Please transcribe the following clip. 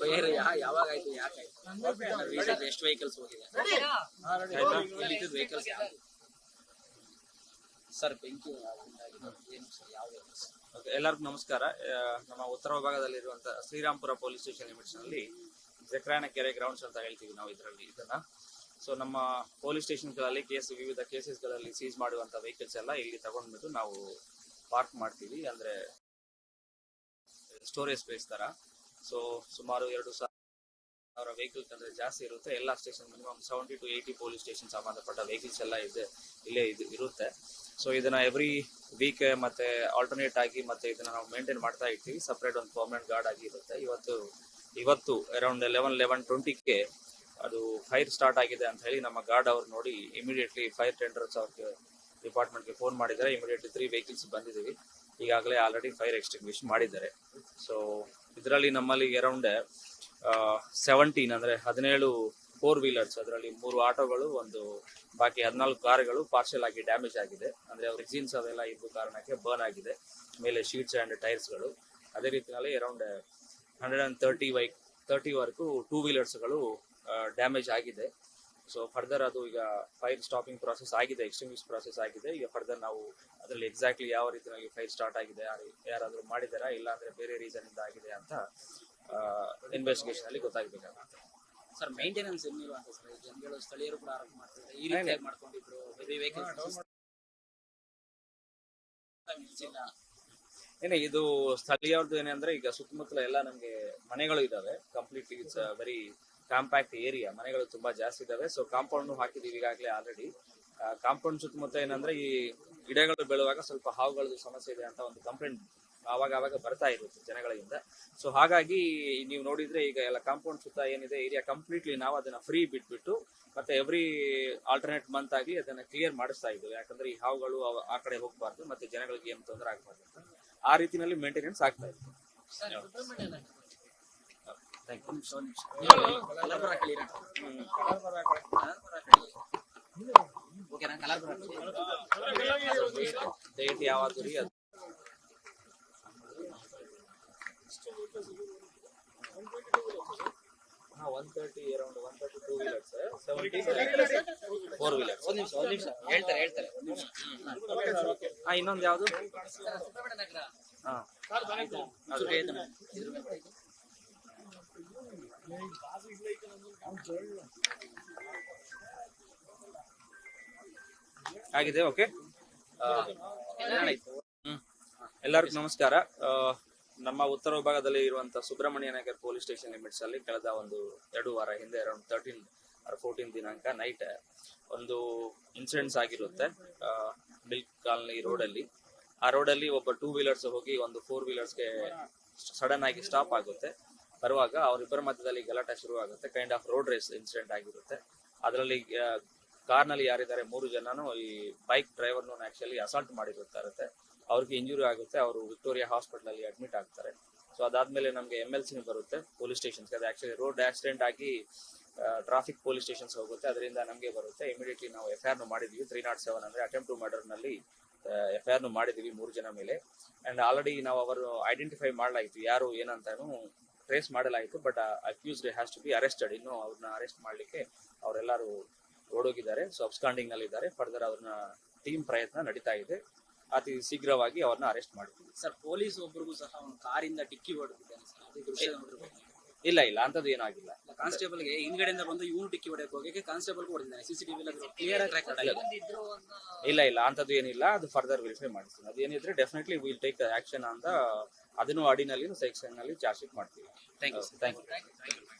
Fire ಯಾವಾಗ ಆಯ್ತು, ಯಾಕೆ ಆಯ್ತು, ಎಷ್ಟು ವೆಹಿಕಲ್ಸ್ ಹೋಗಿದೆ, ವೆಹಿಕಲ್ಸ್ ಸರ್, ಬೆಂಕಿ ಏನು ಸರ್, ಯಾವ ವೆಹಿಕಲ್ಸ್? ಎಲ್ಲರಿಗೂ ನಮಸ್ಕಾರ. ನಮ್ಮ ಉತ್ತರ ವಿಭಾಗದಲ್ಲಿರುವಂತಹ ಶ್ರೀರಾಮ್ಪುರ ಪೊಲೀಸ್ ಸ್ಟೇಷನ್ ಲಿಮಿಟ್ಸ್ ನಲ್ಲಿ ಜಕ್ರಾಯನ ಕೆರೆ ಗ್ರೌಂಡ್ಸ್ ಅಂತ ಹೇಳ್ತೀವಿ ನಾವು ಇದನ್ನ. ಸೊ ನಮ್ಮ ಪೊಲೀಸ್ ಸ್ಟೇಷನ್ಗಳಲ್ಲಿ ವಿವಿಧ ಕೇಸಸ್ಗಳಲ್ಲಿ ಸೀಸ್ ಮಾಡುವಂತ ವೆಹಿಕಲ್ಸ್ ಎಲ್ಲ ಇಲ್ಲಿ ತಗೊಂಡ್ಬಿಟ್ಟು ನಾವು ಪಾರ್ಕ್ ಮಾಡ್ತೀವಿ, ಅಂದ್ರೆ ಸ್ಟೋರೇಜ್ ಸ್ಪೇಸ್ ತರ. ಸೊ ಸುಮಾರು 2,000 ವೆಹಿಕಲ್ಸ್ ಅಂದ್ರೆ ಜಾಸ್ತಿ ಇರುತ್ತೆ. ಎಲ್ಲ station minimum 70 to 80 police station ಸಂಬಂಧಪಟ್ಟ ವೆಹಿಕಲ್ಸ್ ಎಲ್ಲ ಇಲ್ಲೇ ಇರುತ್ತೆ. ಸೊ ಇದನ್ನ ಎವ್ರಿ ವೀಕ್ ಮತ್ತೆ ಆಲ್ಟರ್ನೇಟ್ ಆಗಿ ಮತ್ತೆ ಇದನ್ನ ನಾವು ಮೇಂಟೈನ್ ಮಾಡ್ತಾ ಇರ್ತೀವಿ. ಸಪರೇಟ್ ಒಂದು ಪರ್ಮನೆಂಟ್ ಗಾರ್ಡ್ ಆಗಿ ಇರುತ್ತೆ. ಇವತ್ತು ಅರೌಂಡ್ 11:20ಕ್ಕೆ ಅದು ಫೈರ್ ಸ್ಟಾರ್ಟ್ ಆಗಿದೆ ಅಂತ ಹೇಳಿ ನಮ್ಮ ಗಾರ್ಡ್ ಅವ್ರು ನೋಡಿ ಇಮಿಡಿಯೇಟ್ಲಿ ಫೈರ್ ಟೆಂಡರ್ಸ್ ಅವ್ರಿಗೆ ಡಿಪಾರ್ಟ್ಮೆಂಟ್ಗೆ ಫೋನ್ ಮಾಡಿದ್ದಾರೆ. ಇಮಿಡಿಯೇಟ್ಲಿ 3 ವೆಹಿಕಲ್ಸ್ ಬಂದಿದ್ದೀವಿ. ಈಗಾಗಲೇ ಆಲ್ರೆಡಿ ಫೈರ್ ಎಕ್ಸ್ಟಿಂಗ್ವಿಷ್ ಮಾಡಿದ್ದಾರೆ. ಸೊ ಇದರಲ್ಲಿ ನಮ್ಮಲ್ಲಿ ಅರೌಂಡ್ 17 ಅಂದ್ರೆ 17 4 ವೀಲರ್ಸ್, ಅದರಲ್ಲಿ 3 ಆಟೋಗಳು, ಬಾಕಿ 14 ಕಾರುಗಳು ಪಾರ್ಷಲ್ ಆಗಿ ಡ್ಯಾಮೇಜ್ ಆಗಿದೆ. ಅಂದ್ರೆ ಅವ್ರ ಎಕ್ಸಿನ್ಸ್ ಅವೆಲ್ಲ ಇದ್ದ ಕಾರಣಕ್ಕೆ ಬರ್ನ್ ಆಗಿದೆ, ಮೇಲೆ ಶೀಟ್ಸ್ ಅಂಡ್ ಟೈರ್ಸ್ಗಳು. ಅದೇ ರೀತಿಯಲ್ಲಿ ಅರೌಂಡ್ 130 ವರೆಗೂ 2 ವೀಲರ್ಸ್ಗಳು ಡ್ಯಾಮೇಜ್ ಆಗಿದೆ. ಸೊ ಫರ್ದರ್ ಅದು ಈಗ ಫೈರ್ ಸ್ಟಾಪಿಂಗ್ ಪ್ರಾಸೆಸ್ ಆಗಿದೆ, ಎಕ್ಸ್ಟಿಂಗ್ವಿಷ್ ಪ್ರಾಸೆಸ್ ಆಗಿದೆ. ಈಗ ಫರ್ದರ್ ನಾವು ಅದರಲ್ಲಿ ಎಕ್ಸಾಕ್ಟ್ಲಿ ಯಾವ ರೀತಿಯಾಗಿ ಫೈರ್ ಸ್ಟಾರ್ಟ್ ಆಗಿದೆ, ಯಾರಾದರೂ ಮಾಡಿದಾರಾ ಇಲ್ಲ ಅಂದ್ರೆ ಬೇರೆ ರೀಸನ್ ಇಂದ ಆಗಿದೆ ಅಂತ ಇನ್ವೆಸ್ಟಿಗೇಷನ್ ಅಲ್ಲಿ ಗೊತ್ತಾಗಬೇಕಾಗುತ್ತೆ. ಸರ್, ಮೇಂಟೆನೆನ್ಸ್ ಏನಿಲ್ವಾ ಅಂತ ಸರ್? ಜನಗಳು ಸ್ಥಳೀಯರು ಕೂಡ ಆರೋಪ ಮಾಡ್ತಿದ್ದಾರೆ, ಈ ರೀತಿಯಾಗಿ ಮಾಡ್ಕೊಂಡಿದ್ರು ವೆಹಿಕಲ್ಸ್. ಇದು ಸ್ಥಳೀಯವ್ರದ್ದು ಏನಂದ್ರೆ ಈಗ ಸುತ್ತಮುತ್ತಲ ಎಲ್ಲ ನಮ್ಗೆ ಮನೆಗಳು ಇದಾವೆ. Completely it's very compact area, ಮನೆಗಳು ತುಂಬಾ ಜಾಸ್ತಿ ಇದಾವೆ. ಸೊ ಕಾಂಪೌಂಡ್ ಹಾಕಿದೀವಿ ಈಗಾಗಲೇ ಆಲ್ರೆಡಿ. ಕಾಂಪೌಂಡ್ ಸುತ್ತಮುತ್ತ ಏನಂದ್ರೆ ಈ ಗಿಡಗಳು ಬೆಳುವಾಗ ಸ್ವಲ್ಪ ಹಾವುಗಳದ್ದು ಸಮಸ್ಯೆ ಇದೆ ಅಂತ ಒಂದು ಕಂಪ್ಲೇಂಟ್ ಆವಾಗ ಬರ್ತಾ ಇರುತ್ತೆ ಜನಗಳಿಂದ. ಸೊ ಹಾಗಾಗಿ ನೀವು ನೋಡಿದ್ರೆ ಈಗ ಎಲ್ಲ ಕಾಂಪೌಂಡ್ ಸುತ್ತ ಏನಿದೆ ಏರಿಯಾ ಕಂಪ್ಲೀಟ್ಲಿ ನಾವು ಅದನ್ನ ಫ್ರೀ ಬಿಟ್ಬಿಟ್ಟು ಮತ್ತೆ ಎವ್ರಿ ಆಲ್ಟರ್ನೇಟ್ ಮಂತ್ ಆಗಿ ಅದನ್ನ ಕ್ಲಿಯರ್ ಮಾಡಿಸ್ತಾ ಇದ್ವಿ. ಯಾಕಂದ್ರೆ ಈ ಹಾವುಗಳು ಆ ಕಡೆ ಹೋಗ್ಬಾರ್ದು ಮತ್ತೆ ಜನಗಳಿಗೆ ಏನು ತೊಂದರೆ ಆಗ್ಬಾರ್ದು ಅಂತ ಆ ರೀತಿನಲ್ಲಿ ಮೇಂಟೆನೆನ್ಸ್ ಆಗ್ತಾ ಇದೆ. ಡೇಟ್ ಯಾವಾಗ ರೀ? ಅದು 130 ಅರೌಂಡ್ 130 2 ವೀಲರ್ಸ್, 70 4 ವೀಲರ್ಸ್. ಒಂದ್ ನಿಮಿಷ ಹೇಳ್ತಾರೆ. ಇನ್ನೊಂದು ಯಾವುದು? ಆಗಿದೆ. ಓಕೆ, ಎಲ್ಲರಿಗೂ ನಮಸ್ಕಾರ. ನಮ್ಮ ಉತ್ತರ ವಿಭಾಗದಲ್ಲಿ ಇರುವಂತಹ Subrahmanya Nagar police station limits ಅಲ್ಲಿ ಕಳೆದ 2 ವಾರ ಹಿಂದೆ ಅರೌಂಡ್ 13 or 14 ದಿನಾಂಕ ನೈಟ್ ಒಂದು ಇನ್ಸಿಡೆಂಟ್ಸ್ ಆಗಿರುತ್ತೆ ಮಿಲ್ಕ್ ಕಾಲನಿ ರೋಡಲ್ಲಿ. ಆ ರೋಡಲ್ಲಿ ಒಬ್ಬ 2 ವೀಲರ್ಸ್ ಹೋಗಿ ಒಂದು 4 ವೀಲರ್ಸ್ಗೆ ಸಡನ್ ಆಗಿ ಸ್ಟಾಪ್ ಆಗುತ್ತೆ. ಬರುವಾಗ ಅವರಿಬ್ಬರ ಮಧ್ಯದಲ್ಲಿ ಗಲಾಟೆ ಶುರು ಆಗುತ್ತೆ. Kind of road race incident ಆಗಿರುತ್ತೆ. ಅದರಲ್ಲಿ ಕಾರ್ನಲ್ಲಿ ಯಾರಿದ್ದಾರೆ 3 ಜನನು ಈ ಬೈಕ್ ಡ್ರೈವರ್ನ ಆಕ್ಚುಲಿ ಅಸಾಲ್ಟ್ ಮಾಡಿರುತ್ತೆ. ಅವ್ರಿಗೆ ಇಂಜುರಿ ಆಗುತ್ತೆ. ಅವರು ವಿಕ್ಟೋರಿಯಾ ಹಾಸ್ಪಿಟಲ್ ಅಲ್ಲಿ ಅಡ್ಮಿಟ್ ಆಗ್ತಾರೆ. ಸೊ ಅದಾದ್ಮೇಲೆ ನಮಗೆ MLC ಬರುತ್ತೆ ಪೊಲೀಸ್ ಸ್ಟೇಷನ್ಸ್. ಅದು ಆಕ್ಚುಲಿ ರೋಡ್ ಆಕ್ಸಿಡೆಂಟ್ ಆಗಿ ಟ್ರಾಫಿಕ್ ಪೊಲೀಸ್ ಸ್ಟೇಷನ್ಸ್ ಹೋಗುತ್ತೆ, ಅದರಿಂದ ನಮಗೆ ಬರುತ್ತೆ. ಇಮಿಡಿಯೇಟ್ಲಿ ನಾವು FIR ಮಾಡಿದೀವಿ. 307 ಅಂದ್ರೆ ಅಟೆಂಪ್ಟ್ ಟು ಮರ್ಡರ್ ನಲ್ಲಿ FIR ಮಾಡಿದೀವಿ 3 ಜನ ಮೇಲೆ. ಅಂಡ್ ಆಲ್ರೆಡಿ ನಾವು ಅವರು ಐಡೆಂಟಿಫೈ ಮಾಡಲಾಯಿತು, ಯಾರು ಏನಂತಾನು ಟ್ರೇಸ್ ಮಾಡಲಾಯಿತು. But accused has to be arrested. ಇನ್ನು ಅವ್ರನ್ನ ಅರೆಸ್ಟ್ ಮಾಡ್ಲಿಕ್ಕೆ ಅವರೆಲ್ಲರೂ ಓಡೋಗಿದ್ದಾರೆ. ಸೊ ಅಬ್ಸ್ಕಾಂಡಿಂಗ್ ನಲ್ಲಿ ಇದ್ದಾರೆ. ಫರ್ದರ್ ಅವ್ರನ್ನ ಟೀಮ್ ಪ್ರಯತ್ನ ನಡೀತಾ ಇದೆ. ಅತಿ ಶೀಘ್ರವಾಗಿ ಅವ್ರನ್ನ ಅರೆಸ್ಟ್ ಮಾಡ್ತೀವಿ. ಸರ್, ಪೊಲೀಸ್ ಒಬ್ಬರಿಗೂ ಸಹ ಒಂದು ಕಾರಿಂದ ಡಿಕ್ಕಿ ಹೊಡೆದಿದ್ದಾನೆ ಸರ್, ಅದು ದೃಶ್ಯ ನೋಡಿರ್ಬೋದು. ಇಲ್ಲ ಅಂತದ್ದು ಏನಾಗಿಲ್ಲ. ಕಾನ್ಸ್ಟೇಬಲ್ಗೆ ಹಿಂದ್ಗಡೆಯಿಂದ ಬಂದು ಇವನು ಡಿಕ್ಕಿ ಹೊಡೆಯಕ್ಕೆ ಹೋಗಿ ಕಾನ್ಸ್ಟೇಬಲ್ ಹೊಡೆದಿದ್ದಾನೆ. CCTV ಕ್ಲಿಯರ್ ಆಗಿ ಟ್ರ್ಯಾಕ್ ಆಗಿದೆ. ಇಲ್ಲ ಅಂತದ್ದು ಏನಿಲ್ಲ. ಅದು ಫರ್ದರ್ ವೆರಿಫೈ ಮಾಡ್ತೀವಿ. ಅದೇನಿದ್ರೆ ಡೆಫಿನೆಟ್ಲಿ ವಿಲ್ ಟೇಕ್ ಆಕ್ಷನ್ ಅಂತ ಅದನ್ನು ಅಡಿನಲ್ಲಿ ಸೆಕ್ಷನ್ ನಲ್ಲಿ ಚಾರ್ಜ್ ಶೀಟ್ ಮಾಡ್ತೀವಿ. Thank you.